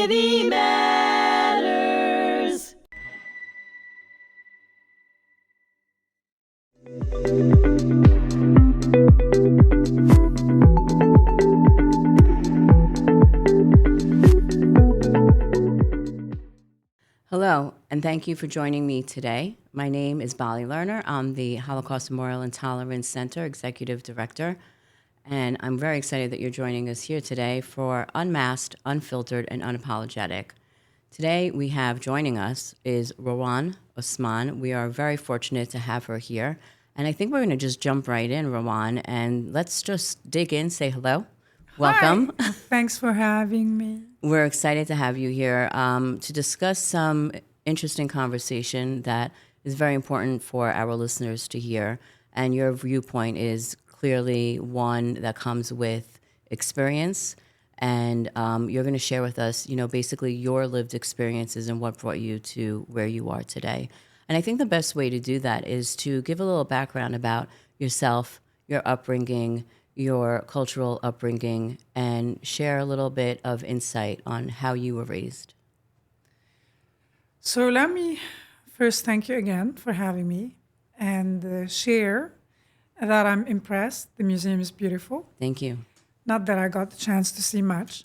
City Matters. Hello, and thank you for joining me today. My name is Bali Lerner. I'm the Holocaust Memorial and Tolerance Center Executive Director, and I'm very excited that you're joining us here today for Unmasked, Unfiltered, and Unapologetic. Today we have joining us is Rawan Osman. We are very fortunate to have her here, and I think we're going to just jump right in, Rawan, and let's just dig in, say hello. Welcome. Hi. Thanks for having me. We're excited to have you here to discuss some interesting conversation that is very important for our listeners to hear. And your viewpoint is clearly one that comes with experience. And you're going to share with us, basically your lived experiences and what brought you to where you are today. And I think the best way to do that is to give a little background about yourself, your upbringing, your cultural upbringing, and share a little bit of insight on how you were raised. So let me first thank you again for having me and share that I'm impressed. The museum is beautiful. Thank you. Not that I got the chance to see much.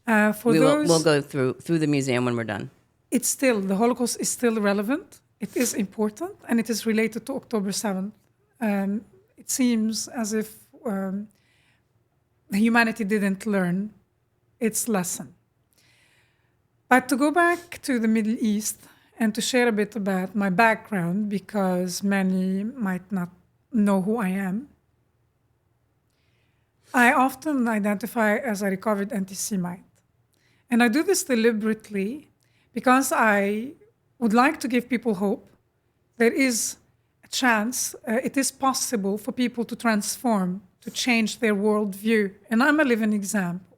We'll go through the museum when we're done. The Holocaust is still relevant. It is important, and it is related to October 7th. It seems as if humanity didn't learn its lesson. But to go back to the Middle East and to share a bit about my background, because many might not know who I am, I often identify as a recovered anti-Semite. And I do this deliberately because I would like to give people hope. There is a chance, it is possible for people to transform, to change their worldview. And I'm a living example.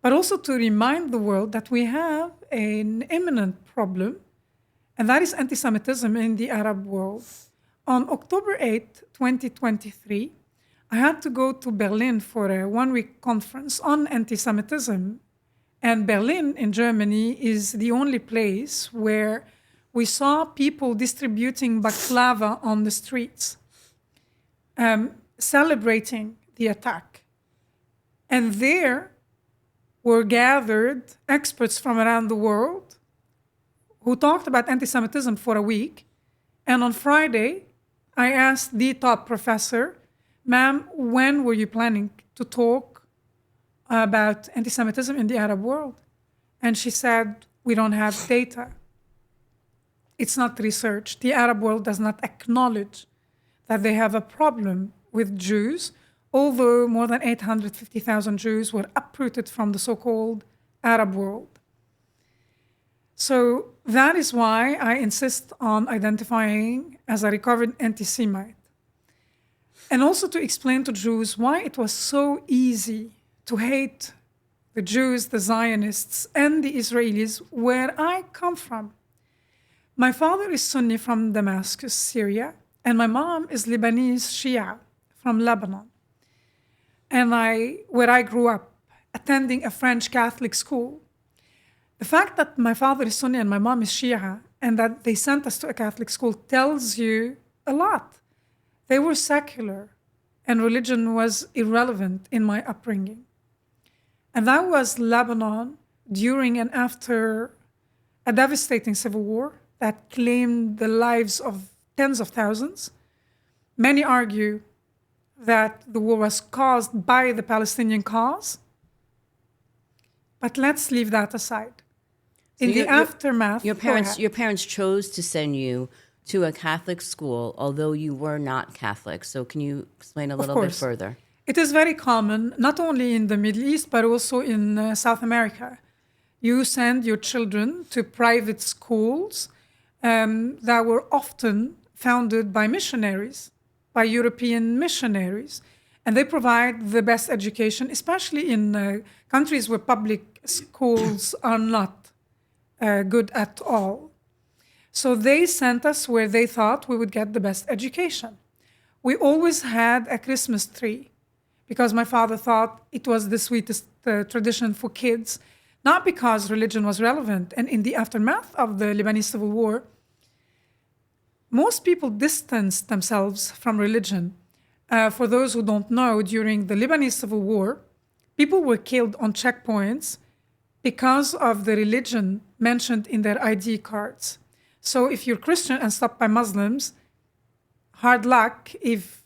But also to remind the world that we have an imminent problem, and that is anti-Semitism in the Arab world. On October 8, 2023, I had to go to Berlin for a one-week conference on anti-Semitism. And Berlin in Germany is the only place where we saw people distributing baklava on the streets, celebrating the attack. And there were gathered experts from around the world who talked about anti-Semitism for a week. And on Friday, I asked the top professor, "Ma'am, when were you planning to talk about anti-Semitism in the Arab world?" And she said, "We don't have data. It's not research. The Arab world does not acknowledge that they have a problem with Jews, although more than 850,000 Jews were uprooted from the so-called Arab world." So that is why I insist on identifying as a recovered anti-Semite. And also to explain to Jews why it was so easy to hate the Jews, the Zionists, and the Israelis where I come from. My father is Sunni from Damascus, Syria, and my mom is Lebanese Shia from Lebanon. And where I grew up, attending a French Catholic school. The fact that my father is Sunni and my mom is Shia, and that they sent us to a Catholic school tells you a lot. They were secular, and religion was irrelevant in my upbringing. And that was Lebanon during and after a devastating civil war that claimed the lives of tens of thousands. Many argue that the war was caused by the Palestinian cause. But let's leave that aside. In the aftermath, your parents chose to send you to a Catholic school, although you were not Catholic. So can you explain a little bit further? It is very common, not only in the Middle East, but also in South America. You send your children to private schools that were often founded by missionaries, by European missionaries. And they provide the best education, especially in countries where public schools are not good at all. So they sent us where they thought we would get the best education. We always had a Christmas tree because my father thought it was the sweetest tradition for kids not because religion was relevant. And in the aftermath of the Lebanese civil war, most people distanced themselves from religion. For those who don't know, during the Lebanese civil war, people were killed on checkpoints because of the religion mentioned in their ID cards. So if you're Christian and stopped by Muslims, hard luck if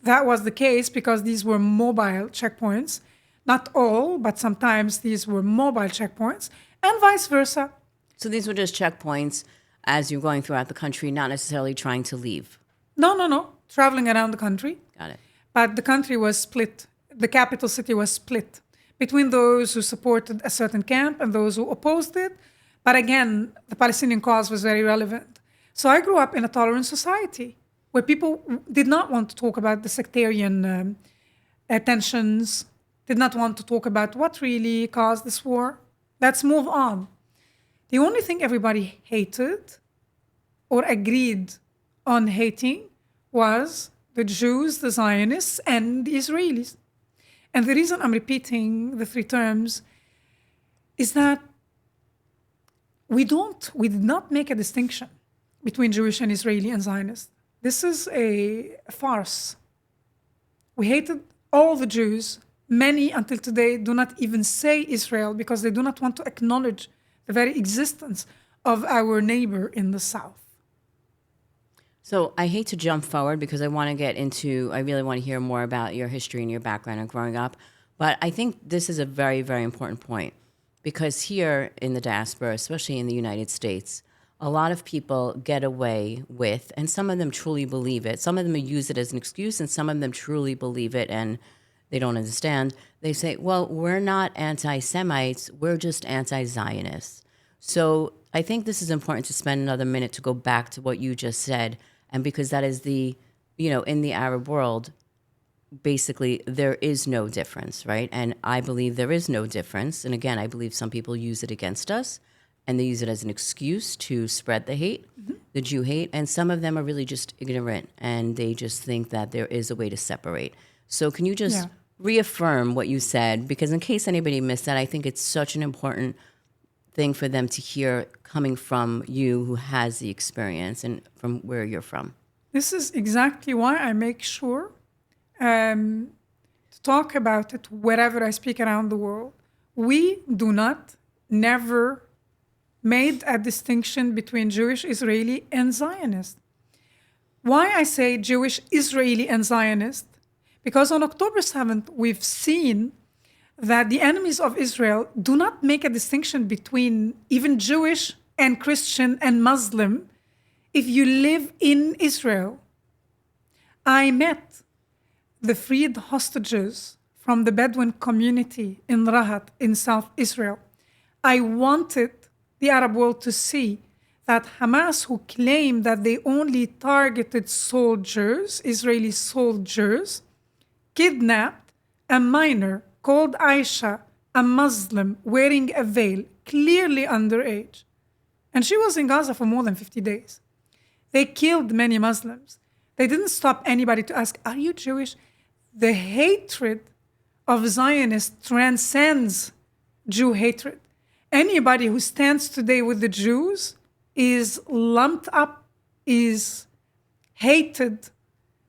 that was the case, because these were mobile checkpoints. Not all, but sometimes these were mobile checkpoints, and vice versa. So these were just checkpoints as you're going throughout the country, not necessarily trying to leave. No. Traveling around the country. Got it. But the country was split. The capital city was split between those who supported a certain camp and those who opposed it. But again, the Palestinian cause was very relevant. So I grew up in a tolerant society where people did not want to talk about the sectarian tensions, did not want to talk about what really caused this war. Let's move on. The only thing everybody hated or agreed on hating was the Jews, the Zionists, and the Israelis. And the reason I'm repeating the three terms is that we did not make a distinction between Jewish and Israeli and Zionist. This is a farce. We hated all the Jews. Many until today do not even say Israel because they do not want to acknowledge the very existence of our neighbor in the south. So I hate to jump forward because I really want to hear more about your history and your background and growing up. But I think this is a very, very important point, because here in the diaspora, especially in the United States, a lot of people get away with, and some of them truly believe it. Some of them use it as an excuse, and some of them truly believe it and they don't understand. They say, well, we're not anti-Semites, we're just anti-Zionists. So I think this is important to spend another minute to go back to what you just said. And because that is in the Arab world, basically there is no difference, right? And I believe there is no difference. And again, I believe some people use it against us and they use it as an excuse to spread the hate, the Jew hate. And some of them are really just ignorant and they just think that there is a way to separate. So can you just reaffirm what you said? Because in case anybody missed that, I think it's such an important thing for them to hear coming from you who has the experience and from where you're from. This is exactly why I make sure to talk about it wherever I speak around the world. We never made a distinction between Jewish, Israeli, and Zionist. Why I say Jewish, Israeli, and Zionist? Because on October 7th, we've seen that the enemies of Israel do not make a distinction between even Jewish and Christian and Muslim if you live in Israel. I met the freed hostages from the Bedouin community in Rahat in South Israel. I wanted the Arab world to see that Hamas, who claim that they only targeted soldiers, Israeli soldiers, kidnapped a minor called Aisha, a Muslim wearing a veil, clearly underage. And she was in Gaza for more than 50 days. They killed many Muslims. They didn't stop anybody to ask, are you Jewish? The hatred of Zionists transcends Jew hatred. Anybody who stands today with the Jews is lumped up, is hated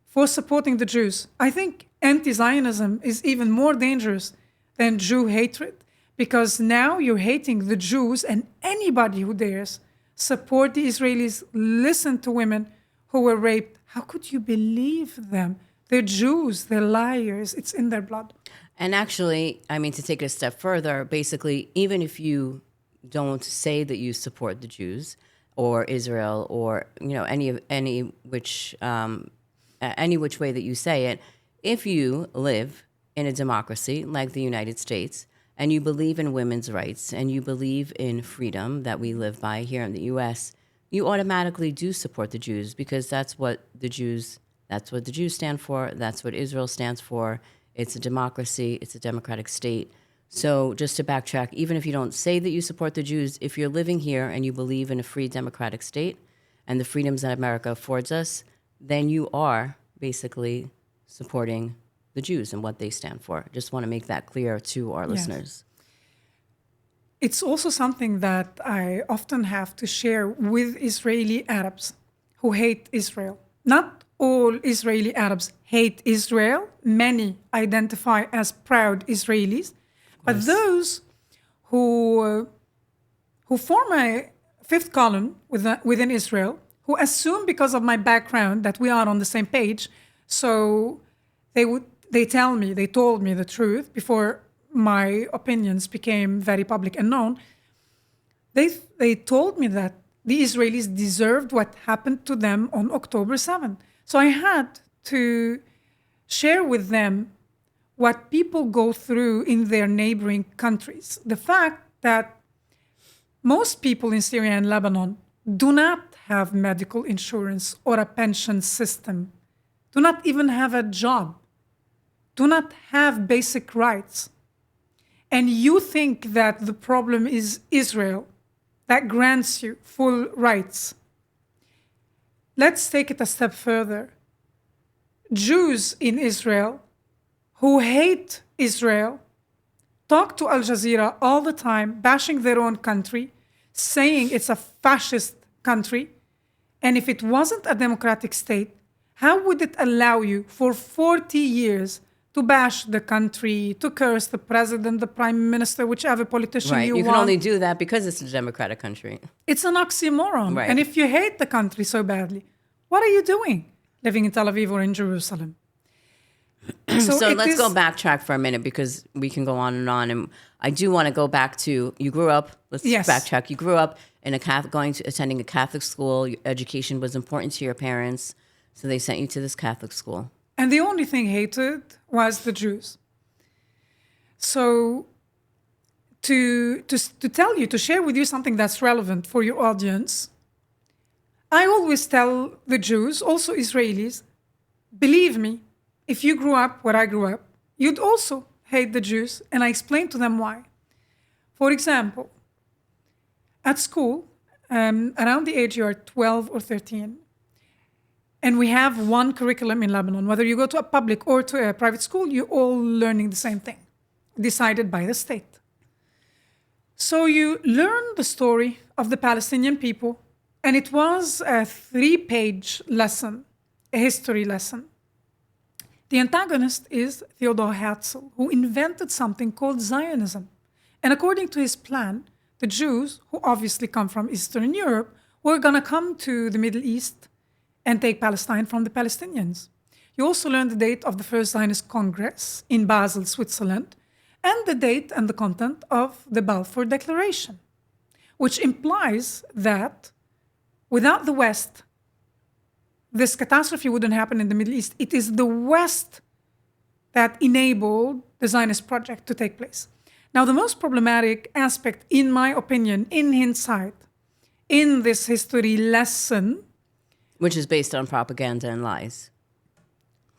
for supporting the Jews. I think anti-Zionism is even more dangerous than Jew hatred, because now you're hating the Jews, and anybody who dares support the Israelis, listen to women who were raped. How could you believe them? They're Jews, they're liars, it's in their blood. And actually, I mean, to take it a step further, basically, even if you don't say that you support the Jews or Israel or any which way that you say it, if you live in a democracy like the United States and you believe in women's rights and you believe in freedom that we live by here in the U.S., you automatically do support the Jews, because that's what the Jews stand for. That's what Israel stands for. It's a democracy. It's a democratic state. So just to backtrack, even if you don't say that you support the Jews, if you're living here and you believe in a free democratic state and the freedoms that America affords us, then you are basically supporting the Jews and what they stand for. Just want to make that clear to our listeners. it's also something that I often have to share with Israeli Arabs who hate Israel. Not all Israeli Arabs hate Israel. Many identify as proud Israelis. But those who form a fifth column within Israel, who assume because of my background that we are on the same page, so they told me the truth before my opinions became very public and known. They told me that the Israelis deserved what happened to them on October 7th. So I had to share with them what people go through in their neighboring countries. The fact that most people in Syria and Lebanon do not have medical insurance or a pension system, do not even have a job, do not have basic rights. And you think that the problem is Israel that grants you full rights. Let's take it a step further. Jews in Israel who hate Israel talk to Al Jazeera all the time, bashing their own country, saying it's a fascist country. And if it wasn't a democratic state, how would it allow you for 40 years to bash the country, to curse the president, the prime minister, whichever politician Right. you You want? can only do that because it's a democratic country. It's an oxymoron. Right. And if you hate the country so badly, what are you doing living in Tel Aviv or in Jerusalem? So let's go backtrack for a minute because we can go on. And I do want to go back to, you grew up, let's Yes. backtrack. You grew up in a Catholic, attending a Catholic school. Your education was important to your parents. So they sent you to this Catholic school. And the only thing hated was the Jews. So to tell you, to share with you something that's relevant for your audience, I always tell the Jews, also Israelis, believe me, if you grew up where I grew up, you'd also hate the Jews, and I explain to them why. For example, at school, around the age you are 12 or 13, and we have one curriculum in Lebanon. Whether you go to a public or to a private school, you're all learning the same thing, decided by the state. So you learn the story of the Palestinian people, and it was a 3-page lesson, a history lesson. The antagonist is Theodor Herzl, who invented something called Zionism. And according to his plan, the Jews, who obviously come from Eastern Europe, were going to come to the Middle East and take Palestine from the Palestinians. You also learn the date of the first Zionist Congress in Basel, Switzerland, and the date and the content of the Balfour Declaration, which implies that without the West, this catastrophe wouldn't happen in the Middle East. It is the West that enabled the Zionist project to take place. Now, the most problematic aspect, in my opinion, in hindsight, in this history lesson, Which is based on propaganda and lies.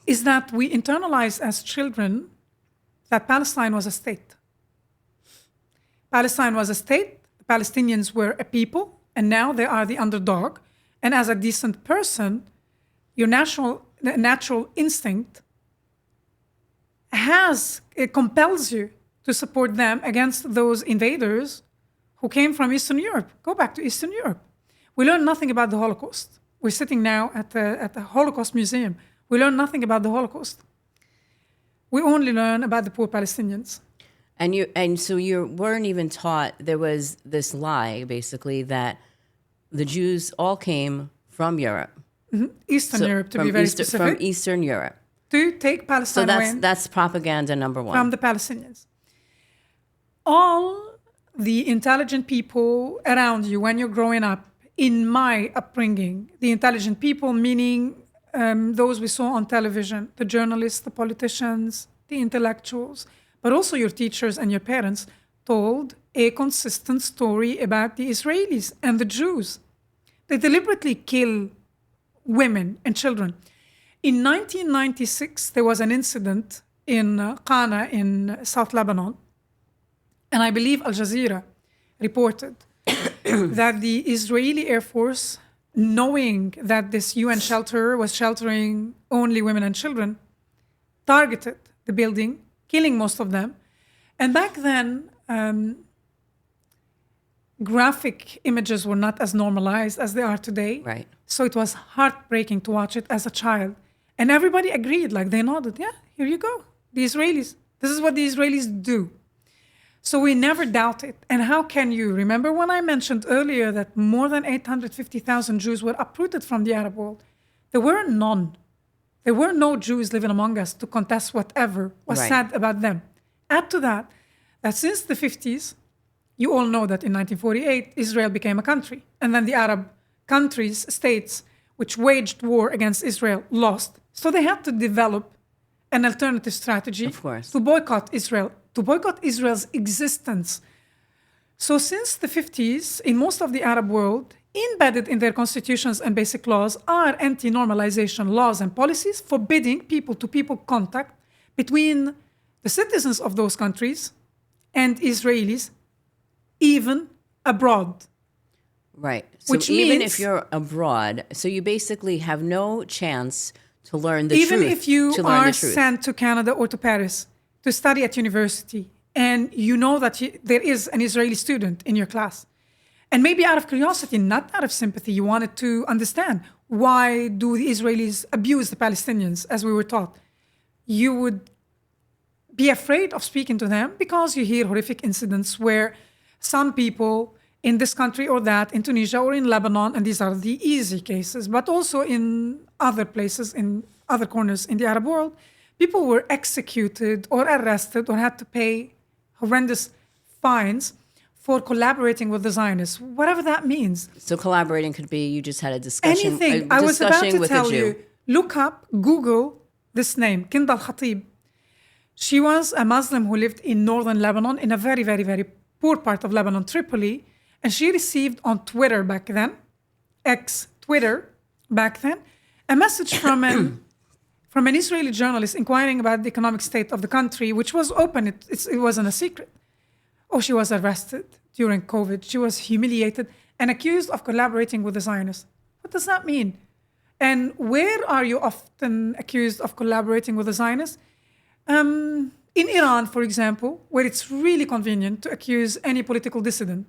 is that we internalize as children that Palestine was a state. Palestine was a state, the Palestinians were a people, and now they are the underdog. And as a decent person, your natural instinct it compels you to support them against those invaders who came from Eastern Europe. Go back to Eastern Europe. We learn nothing about the Holocaust. We're sitting now at the Holocaust Museum. We learn nothing about the Holocaust. We only learn about the poor Palestinians. And so you weren't even taught, there was this lie, basically, that the Jews all came from Europe. Eastern Europe, to be very specific. From Eastern Europe. To take Palestine So away that's propaganda number one. from the Palestinians. All the intelligent people around you when you're growing up, in my upbringing, the intelligent people meaning those we saw on television, the journalists, the politicians, the intellectuals, but also your teachers and your parents, told a consistent story about the Israelis and the Jews. They deliberately kill women and children. In 1996, there was an incident in Qana in South Lebanon, and I believe Al Jazeera reported that the Israeli Air Force, knowing that this UN shelter was sheltering only women and children, targeted the building, killing most of them. And back then, graphic images were not as normalized as they are today. Right. So it was heartbreaking to watch it as a child. And everybody agreed, like they nodded, yeah, here you go. The Israelis, this is what the Israelis do. So we never doubt it. And how can you remember when I mentioned earlier that more than 850,000 Jews were uprooted from the Arab world? There were none. There were no Jews living among us to contest whatever was Right. said about them. Add to that, that since the 50s, you all know that in 1948, Israel became a country. And then the Arab countries, states, which waged war against Israel, lost. So they had to develop an alternative strategy Of course. to boycott Israel, to boycott Israel's existence. So since the 50s, in most of the Arab world, embedded in their constitutions and basic laws are anti-normalization laws and policies forbidding people-to-people contact between the citizens of those countries and Israelis, even abroad. Right. So Which even means- if you're abroad, so you basically have no chance to learn the Even truth. if you to learn are the truth. sent to Canada or to Paris to study at university, and you know that there is an Israeli student in your class, and maybe out of curiosity, not out of sympathy, you wanted to understand why do the Israelis abuse the Palestinians, as we were taught, you would be afraid of speaking to them because you hear horrific incidents where some people in this country or that, in Tunisia or in Lebanon, and these are the easy cases, but also in other places, in other corners in the Arab world, people were executed or arrested or had to pay horrendous fines for collaborating with the Zionists, whatever that means. So collaborating could be you just had a discussion. Anything. A I was about discussion to with a tell Jew. you, look up, Google this name, Kind al-Khatib. She was a Muslim who lived in northern Lebanon, in a very, very, very poor part of Lebanon, Tripoli. And she received on Twitter back then, ex-Twitter back then, a message from an Israeli journalist inquiring about the economic state of the country, which was open. It wasn't a secret. Oh, she was arrested during COVID. She was humiliated and accused of collaborating with the Zionists. What does that mean? And where are you often accused of collaborating with the Zionists? In Iran, for example, where it's really convenient to accuse any political dissident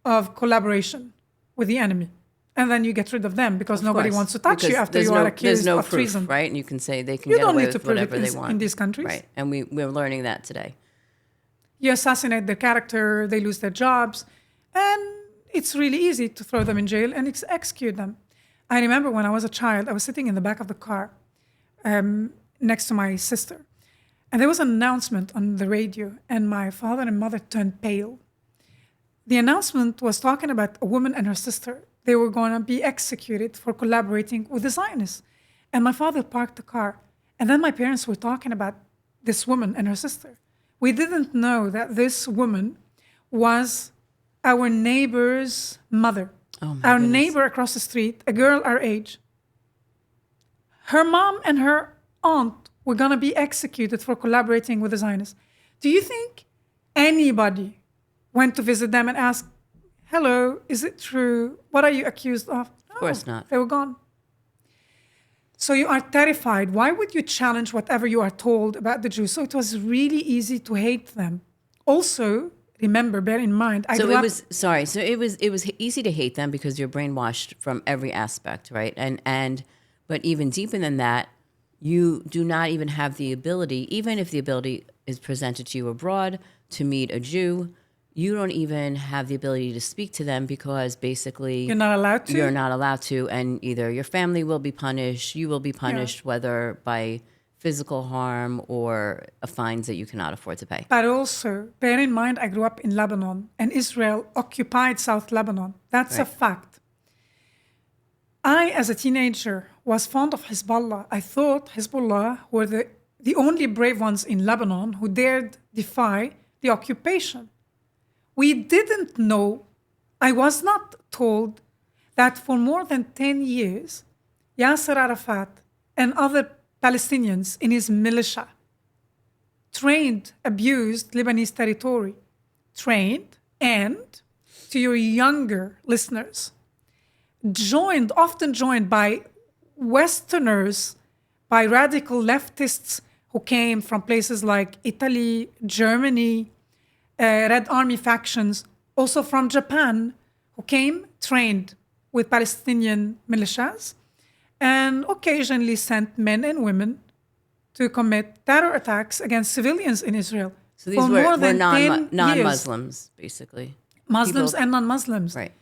of collaboration with the enemy. And then you get rid of them because nobody course, wants to touch you because after there's you are no- accused there's no of proof, treason. right? And you can say they can You get don't away need to with prove it whatever they in want these countries. right? And we're learning that today. You assassinate their character, they lose their jobs, and it's really easy to throw them in jail and execute them. I remember when I was a child, I was sitting in the back of the car next to my sister, and there was an announcement on the radio, and my father and mother turned pale. The announcement was talking about a woman and her sister. They were going to be executed for collaborating with the Zionists. And my father parked the car. And then my parents were talking about this woman and her sister. We didn't know that this woman was our neighbor's mother. Oh, my Our goodness. neighbor across the street, a girl our age. Her mom and her aunt were going to be executed for collaborating with the Zionists. Do you think anybody went to visit them and asked, hello, is it true? What are you accused of? Of course not. They were gone. So you are terrified. Why would you challenge whatever you are told about the Jews? So it was really easy to hate them. Also, remember, bear in mind, I So grew it up- was sorry. So it was easy to hate them because you're brainwashed from every aspect, right? And but even deeper than that, you do not even have the ability, even if the ability is presented to you abroad, to meet a Jew. You don't even have the ability to speak to them because basically You're not allowed to? You're not allowed to, and either your family will be punished, you will be punished, whether by physical harm or fines that you cannot afford to pay. But also, bear in mind, I grew up in Lebanon, and Israel occupied South Lebanon. That's a Right. fact. I, as a teenager, was fond of Hezbollah. I thought Hezbollah were the only brave ones in Lebanon who dared defy the occupation. We didn't know, I was not told, that for more than 10 years, Yasser Arafat and other Palestinians in his militia trained, abused Lebanese territory, trained, and to your younger listeners, often joined by Westerners, by radical leftists who came from places like Italy, Germany, Red Army factions, also from Japan, who came trained with Palestinian militias and occasionally sent men and women to commit terror attacks against civilians in Israel So these for were, more were than 10 years. non-Muslims, basically. Muslims People- and non-Muslims. Right.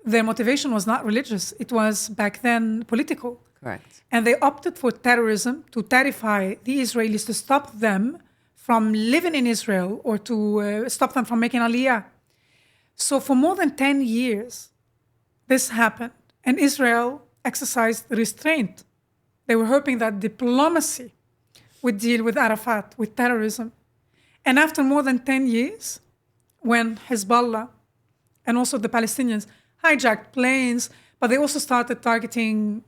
Their motivation was not religious. It was back then political. Correct. And they opted for terrorism to terrify the Israelis, to stop them from living in Israel or to stop them from making aliyah. So for more than 10 years, this happened. And Israel exercised restraint. They were hoping that diplomacy would deal with Arafat, with terrorism. And after more than 10 years, when Hezbollah and also the Palestinians hijacked planes, but they also started targeting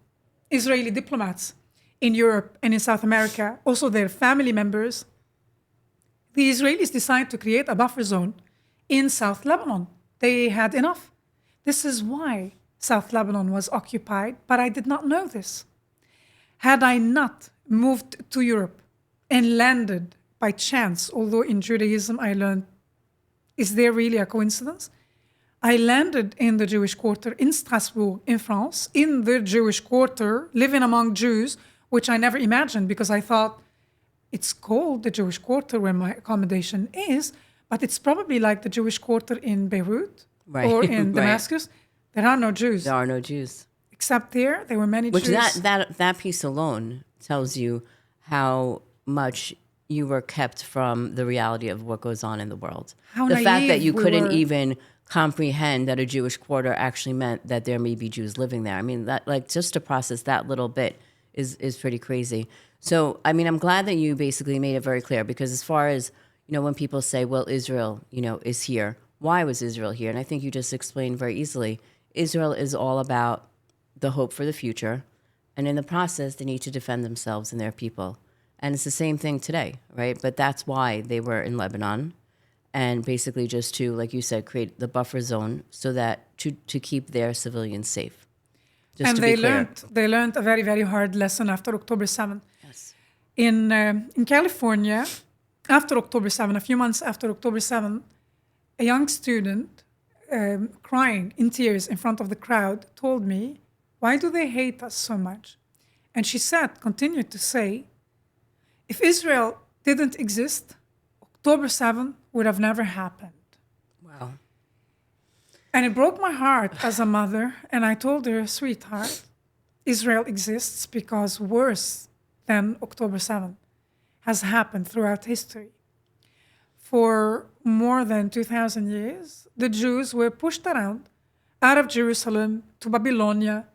Israeli diplomats in Europe and in South America, also their family members, the Israelis decided to create a buffer zone in South Lebanon. They had enough. This is why South Lebanon was occupied, but I did not know this. Had I not moved to Europe and landed by chance, although in Judaism I learned, is there really a coincidence? I landed in the Jewish quarter in Strasbourg, in France, in the Jewish quarter, living among Jews, which I never imagined because I thought it's called the Jewish quarter where my accommodation is, but it's probably like the Jewish quarter in Beirut Right. or in Right. Damascus. There are no Jews. There are no Jews. Except there were many Which Jews. that piece alone tells you how much you were kept from the reality of what goes on in the world. How the fact that naive you we couldn't were. even comprehend that a Jewish quarter actually meant that there may be Jews living there. I mean, that, like, just to process that little bit is pretty crazy. So, I mean, I'm glad that you basically made it very clear, because as far as, you know, when people say, well, Israel, you know, is here, why was Israel here? And I think you just explained very easily. Israel is all about the hope for the future. And in the process, they need to defend themselves and their people. And it's the same thing today, right? But that's why they were in Lebanon. And basically just to, like you said, create the buffer zone so that to keep their civilians safe. Just And to they be clear. learned a very, very hard lesson after October 7th. Yes. In California, after October 7th, a few months after October 7th, a young student crying in tears in front of the crowd told me, why do they hate us so much? And she continued to say, if Israel didn't exist, October 7th would have never happened. Wow. And it broke my heart as a mother. And I told her, sweetheart, Israel exists because worse than October 7th has happened throughout history. For more than 2,000 years, the Jews were pushed around out of Jerusalem to Babylonia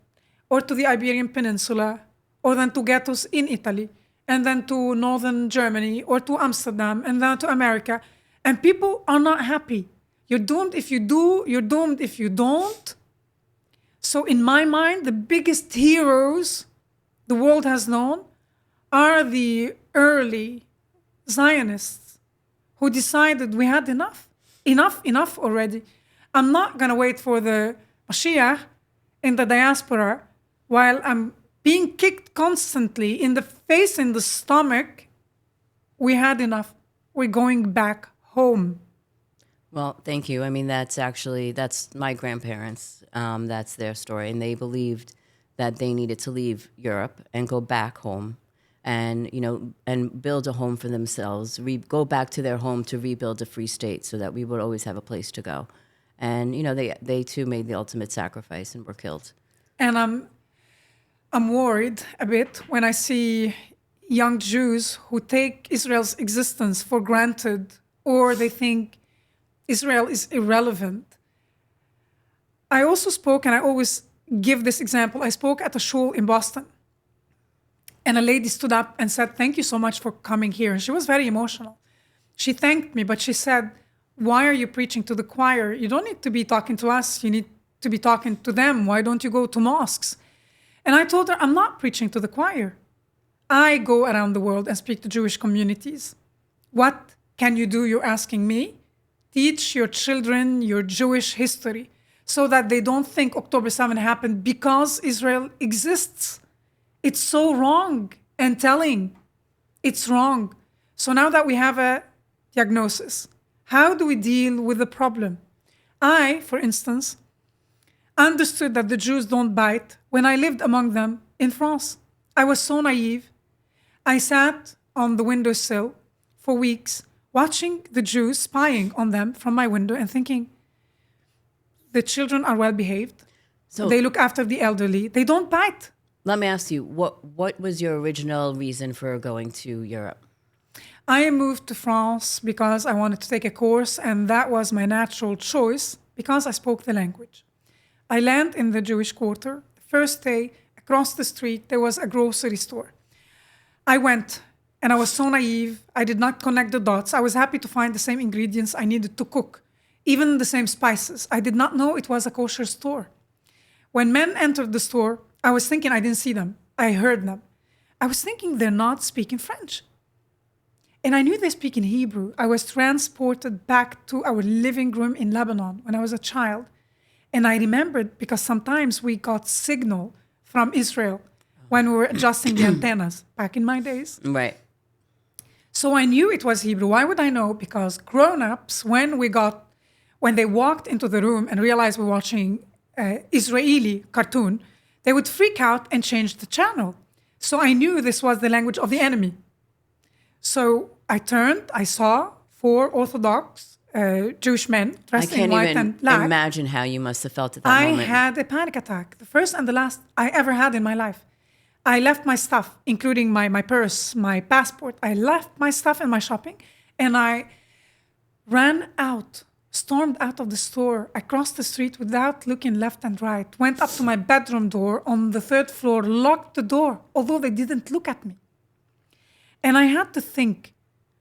or to the Iberian Peninsula, or then to ghettos in Italy, and then to northern Germany or to Amsterdam, and then to America. And people are not happy. You're doomed if you do, you're doomed if you don't. So in my mind, the biggest heroes the world has known are the early Zionists who decided we had enough. Enough already. I'm not going to wait for the Mashiach in the diaspora while I'm being kicked constantly in the face, in the stomach. We had enough. We're going back home. Well, thank you. I mean, that's my grandparents. That's their story. And they believed that they needed to leave Europe and go back home and, you know, and build a home for themselves, go back to their home to rebuild a free state so that we would always have a place to go. And, you know, they too made the ultimate sacrifice and were killed. And I'm worried a bit when I see young Jews who take Israel's existence for granted, or they think Israel is irrelevant. I also spoke, and I always give this example, I spoke at a shul in Boston. And a lady stood up and said, thank you so much for coming here. And she was very emotional. She thanked me, but she said, why are you preaching to the choir? You don't need to be talking to us. You need to be talking to them. Why don't you go to mosques? And I told her, I'm not preaching to the choir. I go around the world and speak to Jewish communities. What can you do, you're asking me? Teach your children your Jewish history so that they don't think October 7 happened because Israel exists. It's so wrong and telling. It's wrong. So now that we have a diagnosis, how do we deal with the problem? I, for instance, understood that the Jews don't bite when I lived among them in France. I was so naive. I sat on the windowsill for weeks watching the Jews, spying on them from my window and thinking, the children are well behaved. So They look after the elderly. They don't bite. let me ask you, what was your original reason for going to Europe? I moved to France because I wanted to take a course, and that was my natural choice because I spoke the language. I landed in the Jewish quarter. The first day, across the street, there was a grocery store. I went, and I was so naive. I did not connect the dots. I was happy to find the same ingredients I needed to cook, even the same spices. I did not know it was a kosher store. When men entered the store, I was thinking I didn't see them. I heard them. I was thinking they're not speaking French. And I knew they speak in Hebrew. I was transported back to our living room in Lebanon when I was a child. And I remembered because sometimes we got signal from Israel when we were adjusting the antennas back in my days. Right. So I knew it was Hebrew. Why would I know? Because grown-ups, when they walked into the room and realized we're watching Israeli cartoon, they would freak out and change the channel. So I knew this was the language of the enemy. So I turned, I saw 4 Orthodox Jewish men I dressed in can't white even and black. imagine how you must have felt at that I moment. had a panic attack, the first and the last I ever had in my life. I left my stuff, including my purse, my passport. I left my stuff and my shopping, and I ran out, stormed out of the store. I crossed the street without looking left and right, went up to my bedroom door on the 3rd floor, locked the door, although they didn't look at me. And I had to think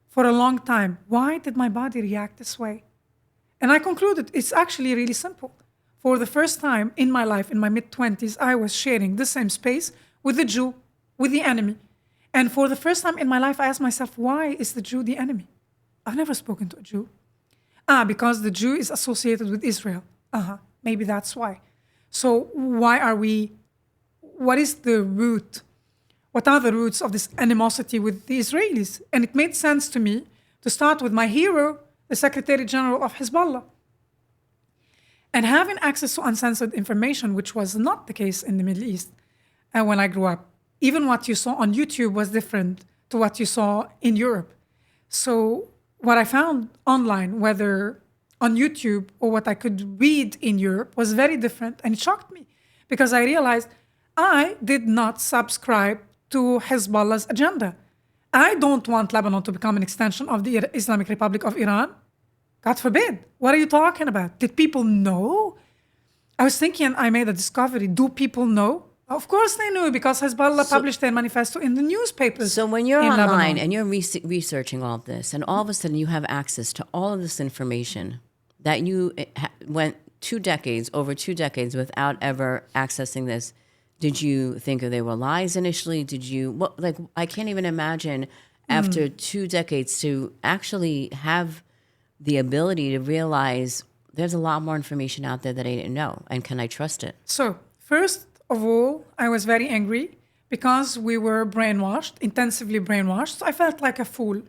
for a long time, why did my body react this way? And I concluded it's actually really simple. For the first time in my life, in my mid-20s, I was sharing the same space with the Jew, with the enemy. And for the first time in my life, I asked myself, why is the Jew the enemy? I've never spoken to a Jew. Because the Jew is associated with Israel. Maybe that's why. So what is the root? What are the roots of this animosity with the Israelis? And it made sense to me to start with my hero, the Secretary General of Hezbollah. And having access to uncensored information, which was not the case in the Middle East when I grew up. Even what you saw on YouTube was different to what you saw in Europe. So what I found online, whether on YouTube or what I could read in Europe, was very different. And it shocked me because I realized I did not subscribe to Hezbollah's agenda. I don't want Lebanon to become an extension of the Islamic Republic of Iran. God forbid. What are you talking about? Did people know? I was thinking, I made a discovery. Do people know? Of course they knew because Hezbollah published their manifesto in the newspapers. So when you're in online Lebanon. and you're researching all of this, and all of a sudden you have access to all of this information that you went over 2 decades without ever accessing this, did you think they were lies initially? I can't even imagine after 2 decades to actually have the ability to realize there's a lot more information out there that I didn't know. And can I trust it? So, first of all, I was very angry because we were brainwashed, intensively brainwashed. So I felt like a fool.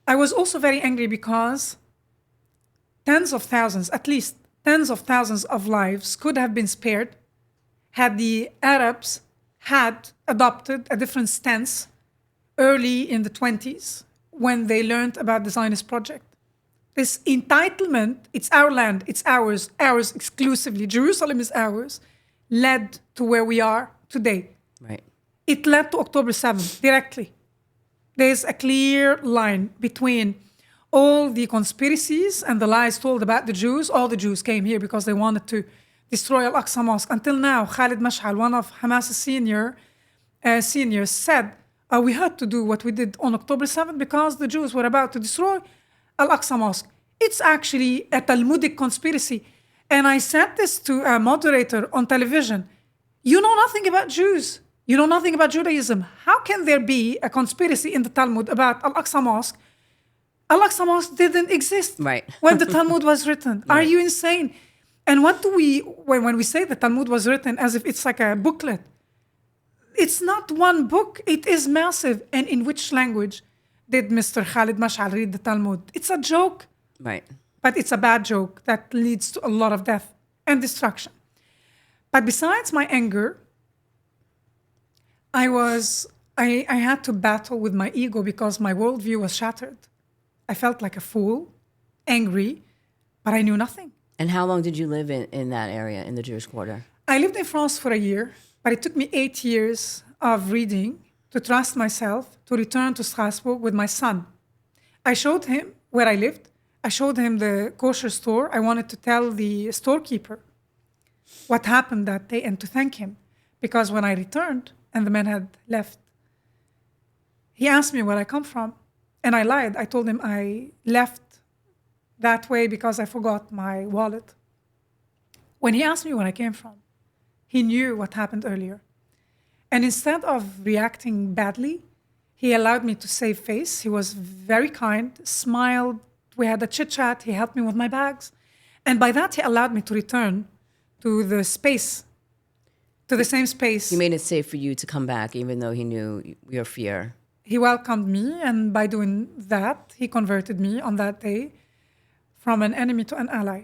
I was also very angry because tens of thousands, at least tens of thousands of lives could have been spared had the Arabs had adopted a different stance early in the 20s when they learned about the Zionist project. This entitlement, it's our land, it's ours exclusively, Jerusalem is ours, led to where we are today. Right. It led to October 7th directly. There's a clear line between all the conspiracies and the lies told about the Jews. All the Jews came here because they wanted to destroy Al-Aqsa Mosque. Until now, Khalid Mash'al, one of Hamas's seniors, said, we had to do what we did on October 7th because the Jews were about to destroy Al-Aqsa Mosque. It's actually a Talmudic conspiracy. And I said this to a moderator on television. You know nothing about Jews. You know nothing about Judaism. How can there be a conspiracy in the Talmud about Al-Aqsa Mosque? Al-Aqsa Mosque didn't exist when the Talmud was written. Are you insane? And what do when we say the Talmud was written as if it's like a booklet, it's not one book, it is massive. And in which language did Mr. Khalid Mash'al read the Talmud? It's a joke. Right. But it's a bad joke that leads to a lot of death and destruction. But besides my anger, I had to battle with my ego because my worldview was shattered. I felt like a fool, angry, but I knew nothing. And how long did you live in that area, in the Jewish quarter? I lived in France for a year, but it took me 8 years of reading to trust myself to return to Strasbourg with my son. I showed him where I lived. I showed him the kosher store. I wanted to tell the storekeeper what happened that day and to thank him. Because when I returned and the man had left, he asked me where I come from. And I lied. I told him I left that way because I forgot my wallet. When he asked me where I came from, he knew what happened earlier. And instead of reacting badly, he allowed me to save face. He was very kind, smiled. We had a chit-chat. He helped me with my bags. And by that, he allowed me to return to the space, to the same space. He made it safe for you to come back, even though he knew your fear. He welcomed me, and by doing that, he converted me on that day from an enemy to an ally,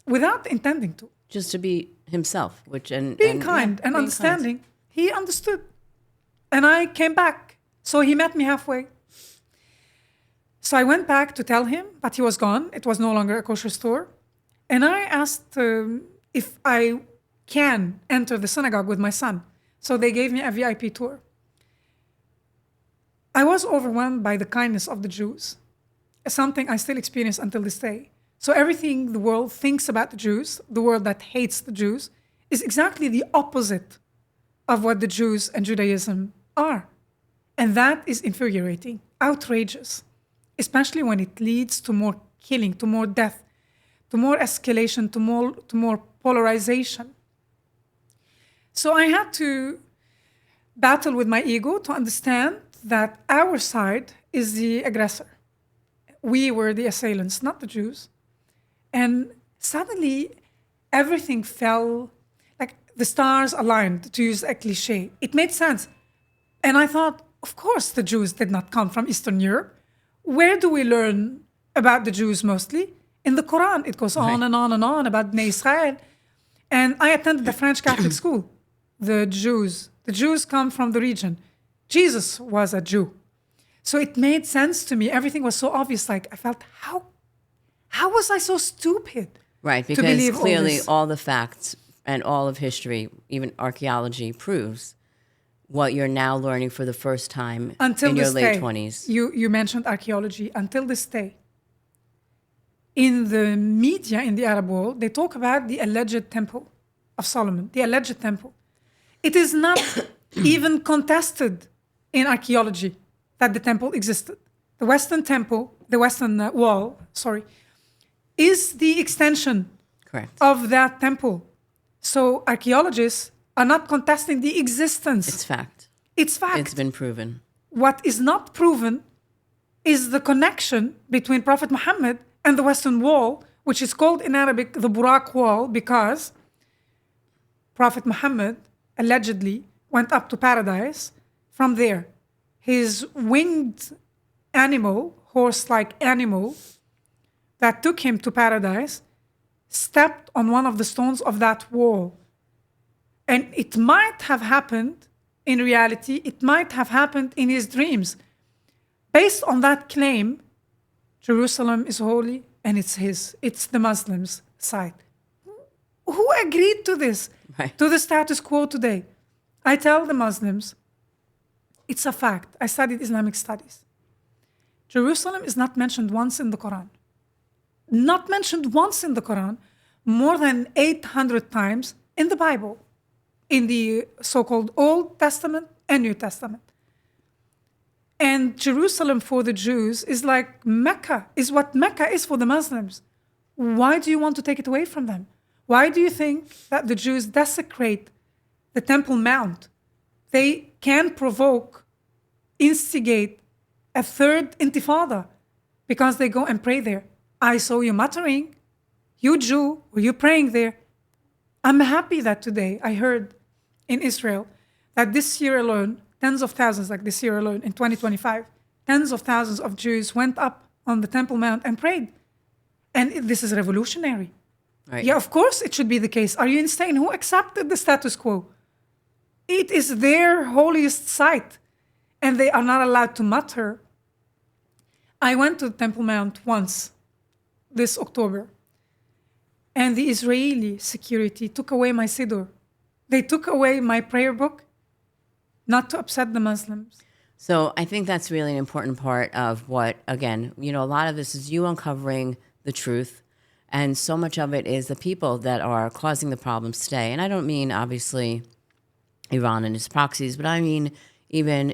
without intending to. Just to be himself, Being kind and understanding. Kind. He understood. And I came back. So he met me halfway. So I went back to tell him, but he was gone. It was no longer a kosher store. And I asked if I can enter the synagogue with my son. So they gave me a VIP tour. I was overwhelmed by the kindness of the Jews, something I still experience until this day. So everything the world thinks about the Jews, the world that hates the Jews, is exactly the opposite of what the Jews and Judaism are. And that is infuriating, outrageous, especially when it leads to more killing, to more death, to more escalation, to more polarization. So I had to battle with my ego to understand that our side is the aggressor. We were the assailants, not the Jews. And suddenly, everything fell, like the stars aligned, to use a cliche. It made sense. And I thought, of course, the Jews did not come from Eastern Europe. Where do we learn about the Jews mostly? In the Quran. It goes on and on and on about Bnei Israel. And I attended the French Catholic school. The Jews come from the region. Jesus was a Jew. So it made sense to me. Everything was so obvious. Like I felt, how was I so stupid? Right, because clearly all the facts and all of history, even archaeology, proves what you're now learning for the first time in your late 20s. You mentioned archaeology. Until this day, in the media in the Arab world, they talk about the alleged temple of Solomon, the alleged temple. It is not even contested in archaeology that the temple existed. The Western temple, the Western wall, is the extension of that temple. So archaeologists are not contesting the existence. It's fact. It's fact. It's been proven. What is not proven is the connection between Prophet Muhammad and the Western wall, which is called in Arabic the Burak wall, because Prophet Muhammad allegedly went up to paradise from there. His winged animal, horse-like animal, that took him to paradise, stepped on one of the stones of that wall. And it might have happened in reality, it might have happened in his dreams. Based on that claim, Jerusalem is holy and it's his. It's the Muslims' side. Who agreed to this? Right. To the status quo today? I tell the Muslims, it's a fact. I studied Islamic studies. Jerusalem is not mentioned once in the Quran. Not mentioned once in the Quran, more than 800 times in the Bible, in the so-called Old Testament and New Testament. And Jerusalem for the Jews is like Mecca, is what Mecca is for the Muslims. Why do you want to take it away from them? Why do you think that the Jews desecrate the Temple Mount? They can provoke, instigate a third intifada because they go and pray there. I saw you muttering, you Jew, were you praying there? I'm happy that today I heard in Israel that this year alone, tens of thousands, like this year alone in 2025, tens of thousands of Jews went up on the Temple Mount and prayed. And this is revolutionary. Right. Yeah, of course it should be the case. Are you insane? Who accepted the status quo? It is their holiest site, and they are not allowed to mutter. I went to Temple Mount once this October, and the Israeli security took away my siddur. They took away my prayer book, not to upset the Muslims. So I think that's really an important part of what, again, a lot of this is you uncovering the truth. And so much of it is the people that are causing the problems today. And I don't mean, obviously, Iran and its proxies, but I mean even,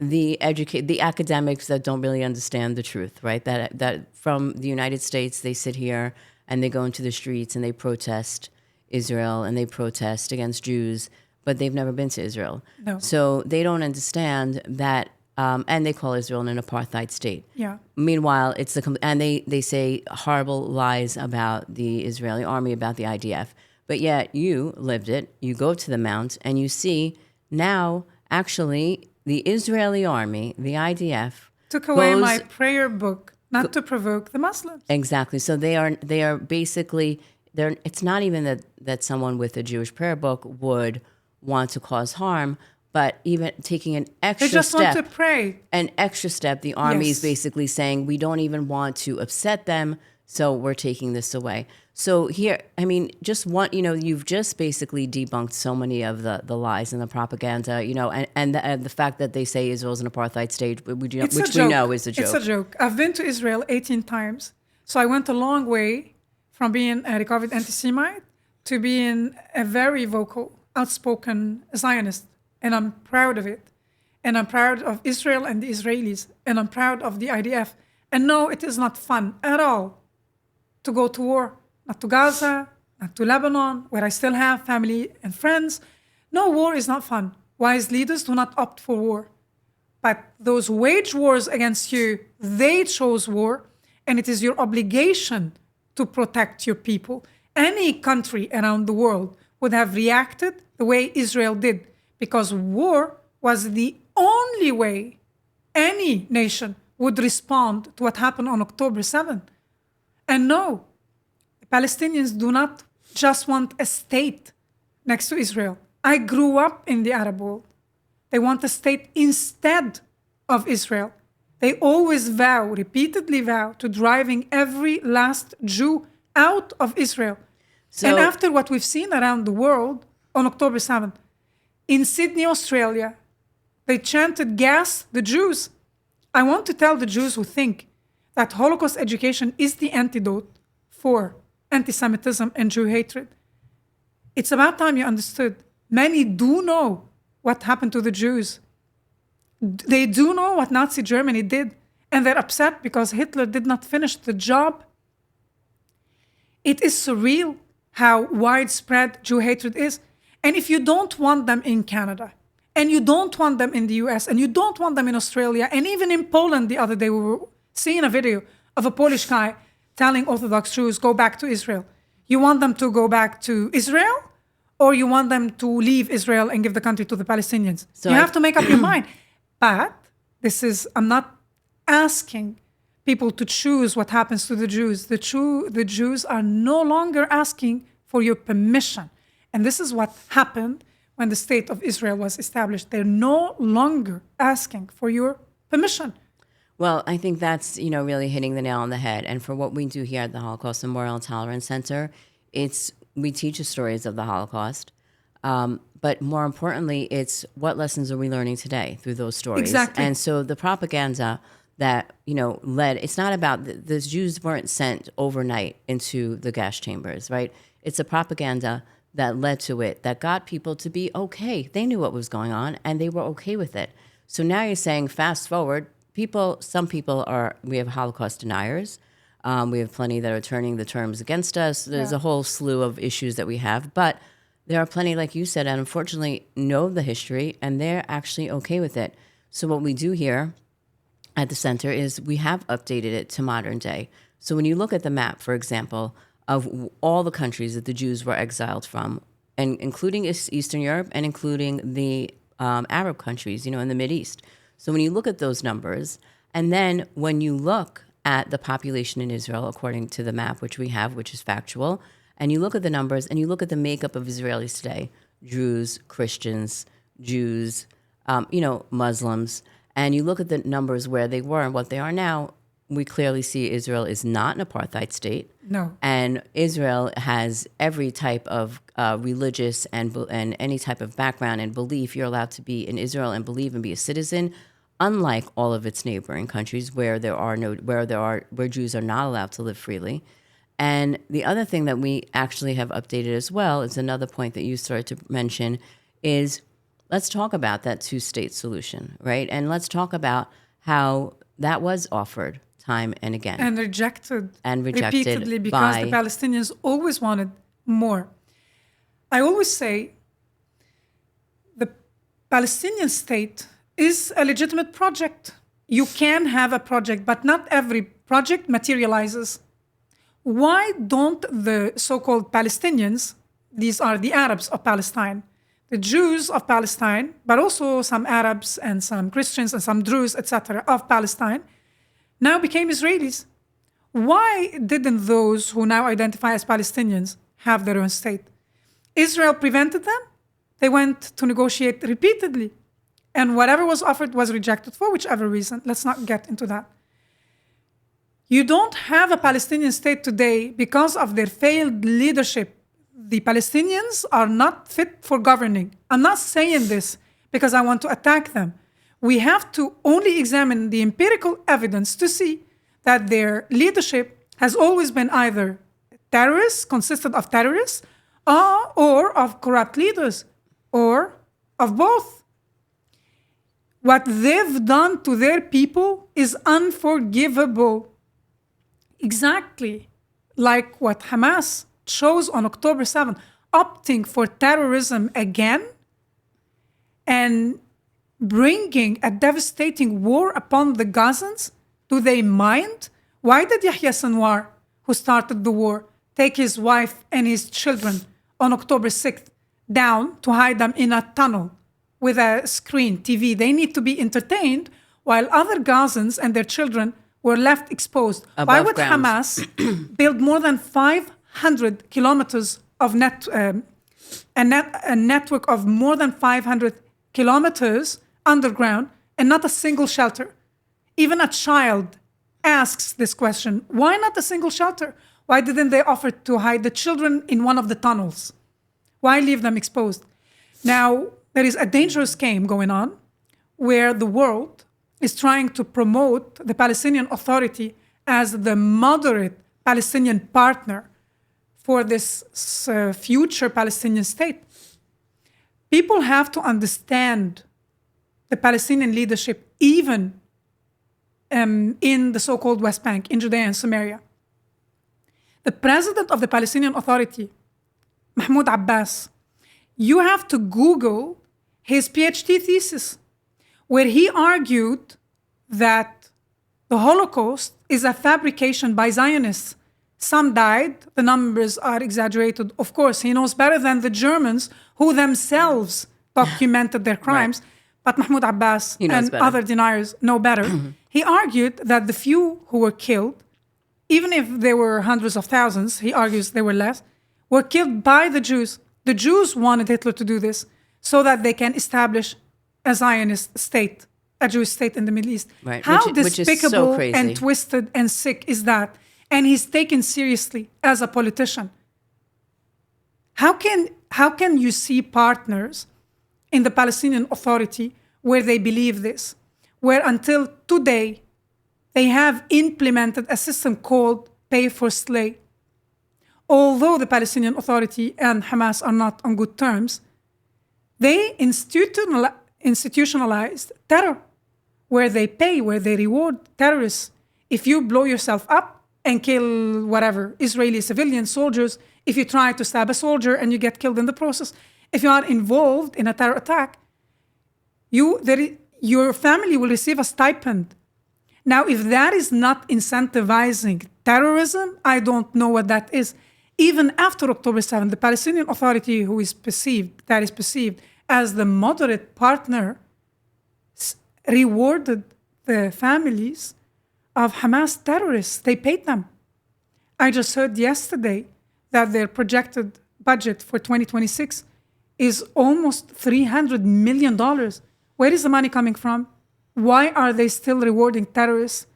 the academics that don't really understand the truth, right? That from the United States, they sit here and they go into the streets and they protest Israel and they protest against Jews, but they've never been to Israel. No. So they don't understand that, and they call Israel an apartheid state. Yeah. Meanwhile, and they say horrible lies about the Israeli army, about the IDF. But yet you lived it. You go to the Mount and you see now actually the Israeli army, the IDF, took away my prayer book, not to provoke the Muslims. Exactly. So they are basically it's not even that someone with a Jewish prayer book would want to cause harm, but even taking an extra step. They just want to pray. An extra step. The army is Yes. basically saying we don't even want to upset them, so we're taking this away. So here, I mean, you've just basically debunked so many of the lies and the propaganda, and the fact that they say Israel's an apartheid state, which we know is a joke. It's a joke. I've been to Israel 18 times. So I went a long way from being a recovered anti-Semite to being a very vocal, outspoken Zionist. And I'm proud of it. And I'm proud of Israel and the Israelis. And I'm proud of the IDF. And no, it is not fun at all to go to war. Not to Gaza, not to Lebanon, where I still have family and friends. No, war is not fun. Wise leaders do not opt for war. But those who wage wars against you, they chose war, and it is your obligation to protect your people. Any country around the world would have reacted the way Israel did, because war was the only way any nation would respond to what happened on October 7th. And no, Palestinians do not just want a state next to Israel. I grew up in the Arab world. They want a state instead of Israel. They always repeatedly vow to driving every last Jew out of Israel. And after what we've seen around the world on October 7th, in Sydney, Australia, they chanted, "Gas the Jews." I want to tell the Jews who think that Holocaust education is the antidote for anti-Semitism and Jew hatred. It's about time you understood. Many do know what happened to the Jews. They do know what Nazi Germany did, and they're upset because Hitler did not finish the job. It is surreal how widespread Jew hatred is. And if you don't want them in Canada, and you don't want them in the US, and you don't want them in Australia, and even in Poland the other day, we were seeing a video of a Polish guy telling Orthodox Jews, go back to Israel. You want them to go back to Israel, or you want them to leave Israel and give the country to the Palestinians? So you have to make up your mind. But I'm not asking people to choose what happens to the Jews. The Jews are no longer asking for your permission. And this is what happened when the state of Israel was established. They're no longer asking for your permission. Well, I think that's, really hitting the nail on the head. And for what we do here at the Holocaust Memorial and Tolerance Center, we teach the stories of the Holocaust. But more importantly, it's what lessons are we learning today through those stories? Exactly. And so the propaganda that, it's not about, the Jews weren't sent overnight into the gas chambers, right? It's a propaganda that led to it, that got people to be okay. They knew what was going on, and they were okay with it. So now you're saying, fast forward, some people we have Holocaust deniers. We have plenty that are turning the terms against us. There's a whole slew of issues that we have, but there are plenty, like you said, and unfortunately know the history, and they're actually okay with it. So what we do here at the center is we have updated it to modern day. So when you look at the map, for example, of all the countries that the Jews were exiled from, and including Eastern Europe and including the Arab countries, in the Mideast. So when you look at those numbers, and then when you look at the population in Israel, according to the map, which we have, which is factual, and you look at the numbers and you look at the makeup of Israelis today, Jews, Christians, Jews, Muslims, and you look at the numbers where they were and what they are now, we clearly see Israel is not an apartheid state. No. And Israel has every type of religious and any type of background and belief. You're allowed to be in Israel and believe and be a citizen, unlike all of its neighboring countries where Jews are not allowed to live freely. And the other thing that we actually have updated as well is another point that you started to mention is let's talk about that two-state solution, right? And let's talk about how that was offered time and again. And rejected repeatedly because by the Palestinians always wanted more. I always say the Palestinian state is a legitimate project. You can have a project, but not every project materializes. Why don't the so-called Palestinians, these are the Arabs of Palestine, the Jews of Palestine, but also some Arabs and some Christians and some Druze, etc., of Palestine, now became Israelis? Why didn't those who now identify as Palestinians have their own state? Israel prevented them. They went to negotiate repeatedly. And whatever was offered was rejected for whichever reason. Let's not get into that. You don't have a Palestinian state today because of their failed leadership. The Palestinians are not fit for governing. I'm not saying this because I want to attack them. We have to only examine the empirical evidence to see that their leadership has always been either terrorists, consisted of terrorists, or of corrupt leaders, or of both. What they've done to their people is unforgivable. Exactly like what Hamas chose on October 7th, opting for terrorism again and bringing a devastating war upon the Gazans. Do they mind? Why did Yahya Sinwar, who started the war, take his wife and his children on October 6th down to hide them in a tunnel with a screen, TV? They need to be entertained while other Gazans and their children were left exposed. Why would ground. Hamas build more than 500 kilometers of a network of more than 500 kilometers underground and not a single shelter? Even a child asks this question. Why not a single shelter? Why didn't they offer to hide the children in one of the tunnels? Why leave them exposed? Now, there is a dangerous game going on where the world is trying to promote the Palestinian Authority as the moderate Palestinian partner for this future Palestinian state. People have to understand the Palestinian leadership, even in the so-called West Bank, in Judea and Samaria. The president of the Palestinian Authority, Mahmoud Abbas, you have to Google his PhD thesis, where he argued that the Holocaust is a fabrication by Zionists. Some died, the numbers are exaggerated. Of course, he knows better than the Germans who themselves documented their crimes. Right. But Mahmoud Abbas and other deniers know better. He argued that the few who were killed, even if there were hundreds of thousands, he argues there were less, were killed by the Jews. The Jews wanted Hitler to do this so that they can establish a Zionist state, a Jewish state in the Middle East. Right. How which is despicable so crazy. And twisted and sick is that? And he's taken seriously as a politician. How can you see partners in the Palestinian Authority where they believe this, where until today they have implemented a system called pay for slay? Although the Palestinian Authority and Hamas are not on good terms, they institutionalized terror, where they pay, where they reward terrorists. If you blow yourself up and kill whatever, Israeli civilian soldiers, if you try to stab a soldier and you get killed in the process, if you are involved in a terror attack, your family will receive a stipend. Now, if that is not incentivizing terrorism, I don't know what that is. Even after October 7th, the Palestinian Authority, that is perceived as the moderate partner, rewarded the families of Hamas terrorists. They paid them. I just heard yesterday that their projected budget for 2026 is almost $300 million. Where is the money coming from? Why are they still rewarding terrorists,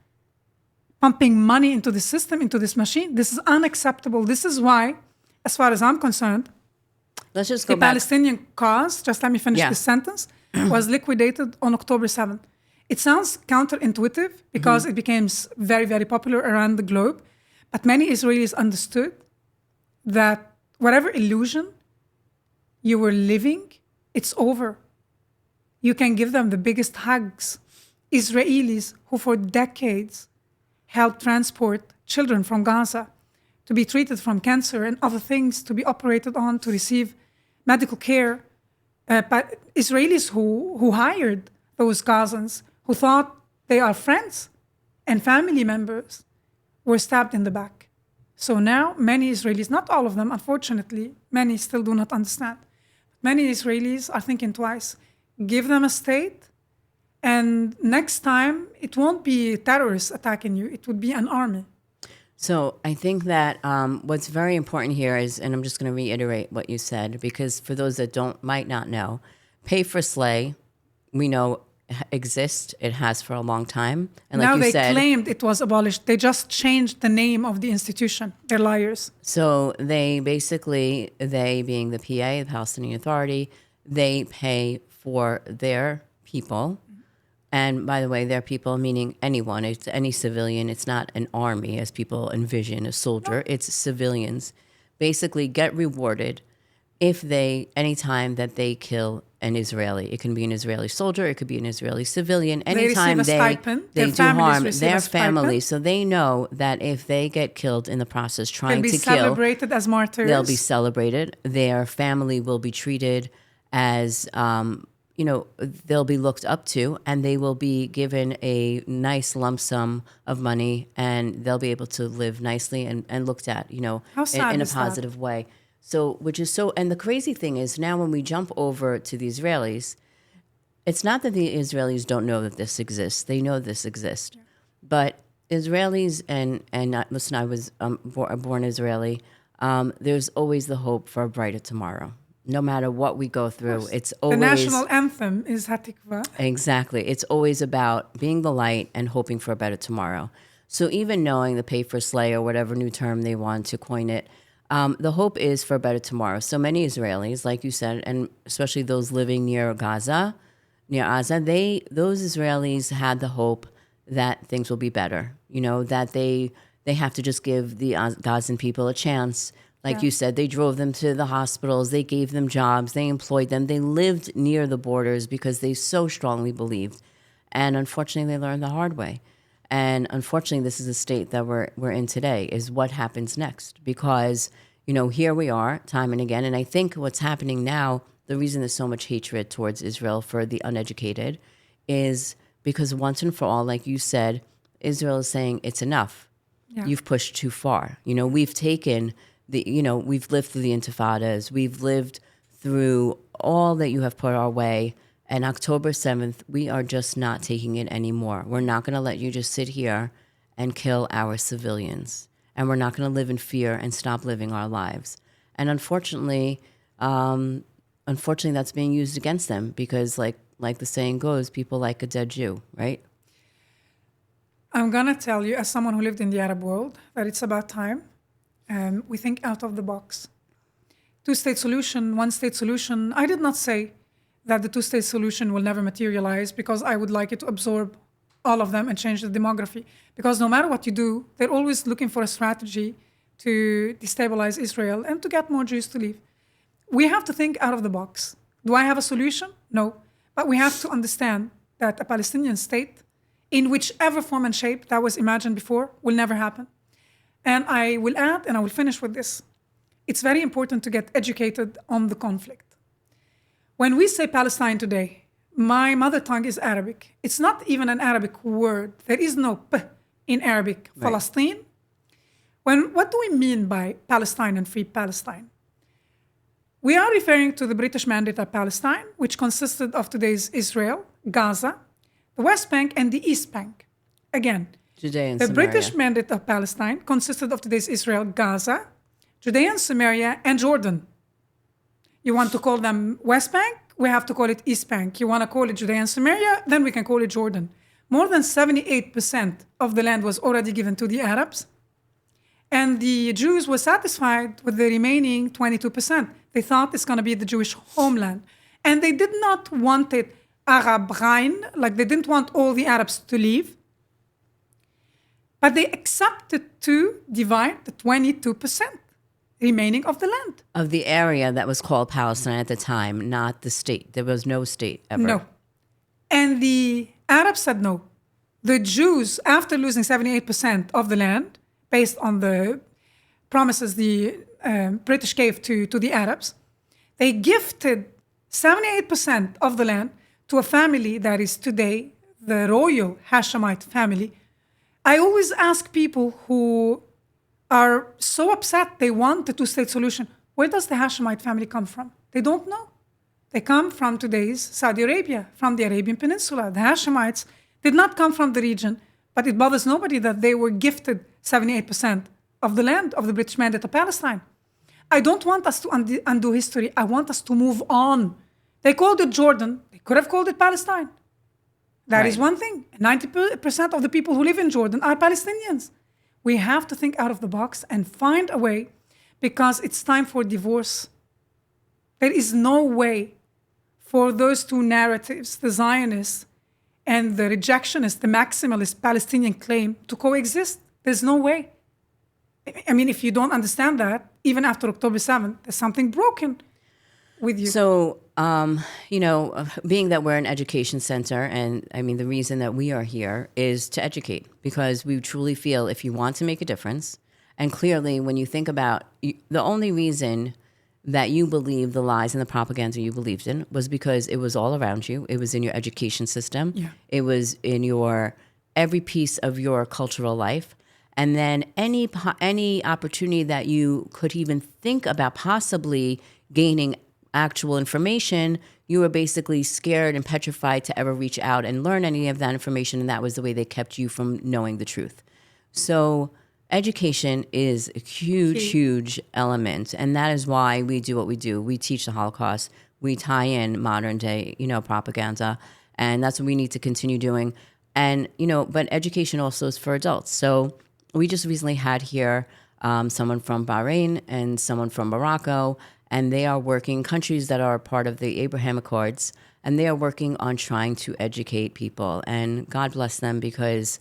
pumping money into the system, into this machine? This is unacceptable. This is why, as far as I'm concerned, Let's just go the back. Palestinian cause, just let me finish this sentence, was liquidated on October 7th. It sounds counterintuitive because it became very, very popular around the globe. But many Israelis understood that whatever illusion you were living, it's over. You can give them the biggest hugs. Israelis who for decades helped transport children from Gaza to be treated from cancer and other things, to be operated on, to receive medical care. But Israelis who hired those Gazans, who thought they are friends and family members, were stabbed in the back. So now many Israelis, not all of them, unfortunately, many still do not understand. Many Israelis are thinking twice. Give them a state, and next time it won't be terrorists attacking you, it would be an army. So I think that what's very important here is, and I'm just going to reiterate what you said, because for those that might not know, pay for slay, we know exists. It has for a long time. And like now you they said, claimed it was abolished. They just changed the name of the institution. They're liars. So they basically, they being the PA, the Palestinian Authority, they pay for their people. And by the way, their people meaning anyone, it's any civilian. It's not an army as people envision, a soldier. It's civilians. Basically get rewarded if they, anytime that they kill an Israeli. It can be an Israeli soldier, it could be an Israeli civilian. Anytime receive a stipend. they Their do families harm receive their a stipend. family. So they know that if they get killed in the process trying They'll be to kill, celebrated as martyrs. they'll be celebrated. Their family will be treated as, they'll be looked up to, and they will be given a nice lump sum of money, and they'll be able to live nicely and looked at, How sad in a is that? positive way. So, which is so, and the crazy thing is now when we jump over to the Israelis, it's not that the Israelis don't know that this exists. They know this exists. Yeah. But Israelis, and listen, I was born Israeli, there's always the hope for a brighter tomorrow. No matter what we go through, it's always... The national anthem is Hatikva. Exactly. It's always about being the light and hoping for a better tomorrow. So even knowing the pay for slay or whatever new term they want to coin it, the hope is for a better tomorrow. So many Israelis, like you said, and especially those living near Gaza, those Israelis had the hope that things will be better. That they have to just give the Gazan people a chance. Like you said, they drove them to the hospitals, they gave them jobs, they employed them, they lived near the borders because they so strongly believed. And unfortunately, they learned the hard way. And unfortunately, this is the state that we're in today, is what happens next. Because, here we are time and again. And I think what's happening now, the reason there's so much hatred towards Israel for the uneducated is because once and for all, like you said, Israel is saying it's enough. Yeah. You've pushed too far. We've taken we've lived through the intifadas. We've lived through all that you have put our way. And October 7th, we are just not taking it anymore. We're not going to let you just sit here and kill our civilians. And we're not going to live in fear and stop living our lives. And unfortunately, that's being used against them because like the saying goes, people like a dead Jew, right? I'm going to tell you, as someone who lived in the Arab world, that it's about time. We think out of the box. Two-state solution, one-state solution. I did not say that the two-state solution will never materialize because I would like it to absorb all of them and change the demography. Because no matter what you do, they're always looking for a strategy to destabilize Israel and to get more Jews to leave. We have to think out of the box. Do I have a solution? No. But we have to understand that a Palestinian state, in whichever form and shape that was imagined before, will never happen. And I will add, and I will finish with this. It's very important to get educated on the conflict. When we say Palestine today, my mother tongue is Arabic. It's not even an Arabic word. There is no P in Arabic. Right. Palestine. What do we mean by Palestine and Free Palestine? We are referring to the British Mandate of Palestine, which consisted of today's Israel, Gaza, the West Bank, and the East Bank. Again, Judea and The Samaria. British Mandate of Palestine consisted of today's Israel, Gaza, Judea and Samaria, and Jordan. You want to call them West Bank? We have to call it East Bank. You want to call it Judea and Samaria? Then we can call it Jordan. More than 78% of the land was already given to the Arabs. And the Jews were satisfied with the remaining 22%. They thought it's going to be the Jewish homeland. And they did not want it Arab rein, like they didn't want all the Arabs to leave. But they accepted to divide the 22% remaining of the land. Of the area that was called Palestine at the time, not the state. There was no state ever. No. And the Arabs said no. The Jews, after losing 78% of the land, based on the promises the British gave to the Arabs, they gifted 78% of the land to a family that is today the royal Hashemite family. I always ask people who are so upset they want the two-state solution, where does the Hashemite family come from? They don't know. They come from today's Saudi Arabia, from the Arabian Peninsula. The Hashemites did not come from the region, but it bothers nobody that they were gifted 78% of the land of the British Mandate of Palestine. I don't want us to undo history. I want us to move on. They called it Jordan. They could have called it Palestine. That is one thing. 90% of the people who live in Jordan are Palestinians. We have to think out of the box and find a way, because it's time for divorce. There is no way for those two narratives, the Zionist and the rejectionist, the maximalist Palestinian claim, to coexist. There's no way. I mean, if you don't understand that, even after October 7th, there's something broken with you. So, being that we're an education center, and I mean, the reason that we are here is to educate, because we truly feel if you want to make a difference, and clearly when you think about the only reason that you believe the lies and the propaganda you believed in was because it was all around you. It was in your education system. Yeah. It was in your every piece of your cultural life. And then any opportunity that you could even think about possibly gaining actual information, you were basically scared and petrified to ever reach out and learn any of that information, and that was the way they kept you from knowing the truth. So education is a huge element, and that is why we do what we do. We teach the Holocaust. We tie in modern day, propaganda, and that's what we need to continue doing. And, but education also is for adults. So we just recently had here someone from Bahrain and someone from Morocco, and they are working, countries that are part of the Abraham Accords, and they are working on trying to educate people. And God bless them, because,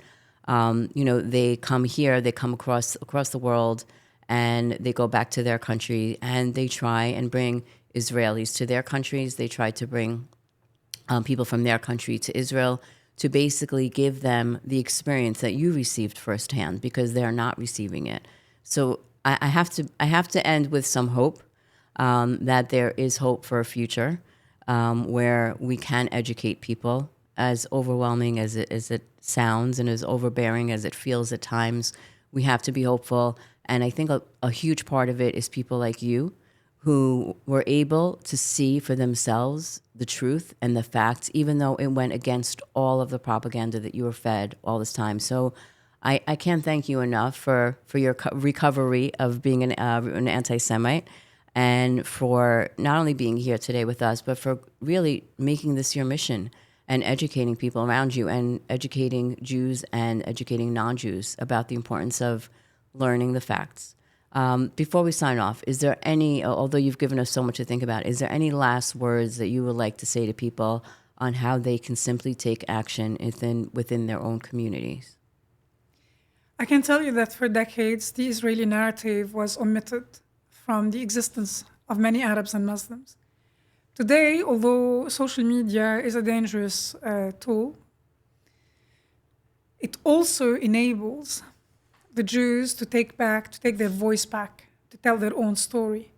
they come here, they come across the world, and they go back to their country, and they try and bring Israelis to their countries. They try to bring people from their country to Israel, to basically give them the experience that you received firsthand, because they're not receiving it. So I have to end with some hope, that there is hope for a future where we can educate people. As overwhelming as it sounds and as overbearing as it feels at times, we have to be hopeful. And I think a huge part of it is people like you, who were able to see for themselves the truth and the facts, even though it went against all of the propaganda that you were fed all this time. So I can't thank you enough for your recovery of being an anti-Semite, and for not only being here today with us, but for really making this your mission and educating people around you, and educating Jews and educating non-Jews about the importance of learning the facts. Before we sign off, is there any, although you've given us so much to think about, is there any last words that you would like to say to people on how they can simply take action within their own communities? I can tell you that for decades, the Israeli narrative was omitted from the existence of many Arabs and Muslims. Today, although social media is a dangerous tool, it also enables the Jews to take their voice back, to tell their own story.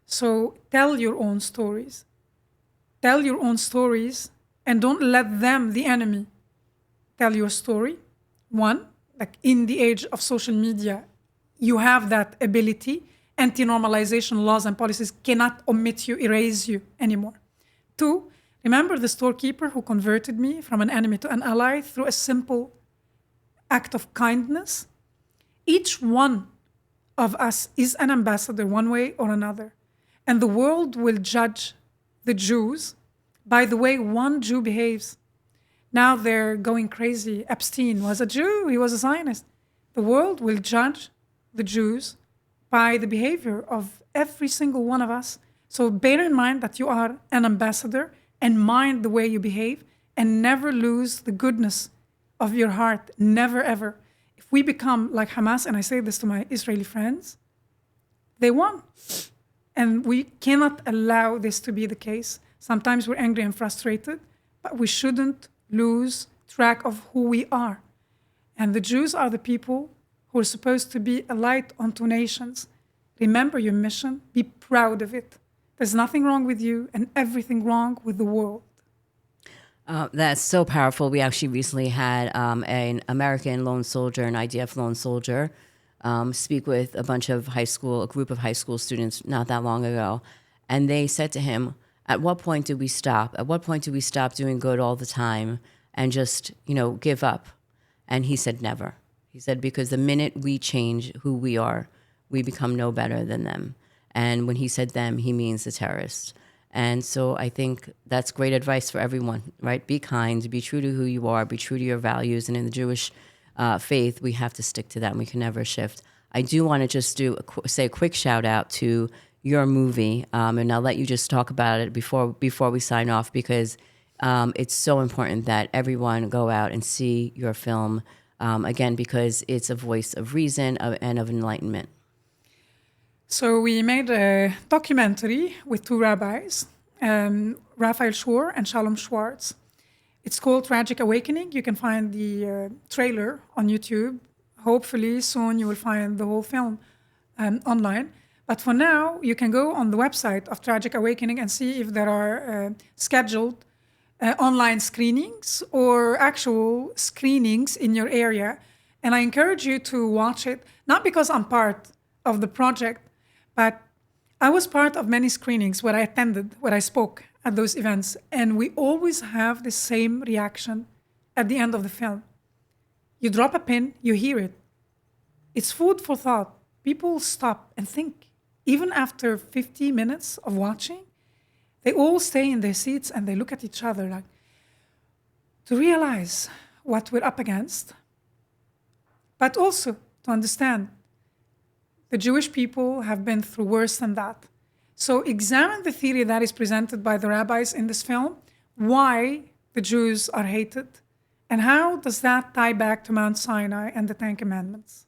So tell your own stories. Tell your own stories, and don't let them, the enemy, tell your story. One, like in the age of social media, you have that ability. Anti-normalization laws and policies cannot omit you, erase you anymore. Two, remember the storekeeper who converted me from an enemy to an ally through a simple act of kindness. Each one of us is an ambassador one way or another. And the world will judge the Jews by the way one Jew behaves. Now they're going crazy. Epstein was a Jew, he was a Zionist. The world will judge the Jews by the behavior of every single one of us. So bear in mind that you are an ambassador and mind the way you behave and never lose the goodness of your heart. Never, ever. If we become like Hamas, and I say this to my Israeli friends, they won. And we cannot allow this to be the case. Sometimes we're angry and frustrated, but we shouldn't lose track of who we are. And the Jews are the people who are supposed to be a light unto nations. Remember your mission, be proud of it. There's nothing wrong with you and everything wrong with the world. That's so powerful. We actually recently had an American lone soldier, an IDF lone soldier, speak with a group of high school students not that long ago. And they said to him, at what point did we stop? At what point did we stop doing good all the time and just, give up? And he said, never. He said, because the minute we change who we are, we become no better than them. And when he said them, he means the terrorists. And so I think that's great advice for everyone, right? Be kind, be true to who you are, be true to your values. And in the Jewish faith, we have to stick to that and we can never shift. I do want to just say a quick shout out to your movie, and I'll let you just talk about it before we sign off, because it's so important that everyone go out and see your film, again, because it's a voice of reason and of enlightenment. So we made a documentary with two rabbis, Raphael Schor and Shalom Schwartz. It's called Tragic Awakening. You can find the trailer on YouTube. Hopefully soon you will find the whole film online. But for now, you can go on the website of Tragic Awakening and see if there are scheduled online screenings or actual screenings in your area. And I encourage you to watch it, not because I'm part of the project, but I was part of many screenings where I attended, where I spoke at those events. And we always have the same reaction at the end of the film. You drop a pin, you hear it. It's food for thought. People stop and think. Even after 50 minutes of watching, they all stay in their seats and they look at each other like to realize what we're up against, but also to understand the Jewish people have been through worse than that. So examine the theory that is presented by the rabbis in this film, why the Jews are hated, and how does that tie back to Mount Sinai and the Ten Commandments.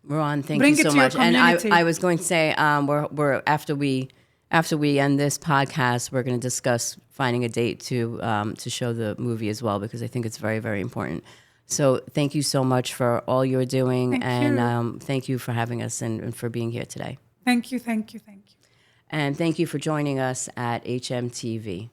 Rawan, thank you so much. And I was going to say, we're after we end this podcast, we're going to discuss finding a date to show the movie as well, because I think it's very, very important. So thank you so much for all you're doing, thank you for having us and for being here today. Thank you. And thank you for joining us at HMTV.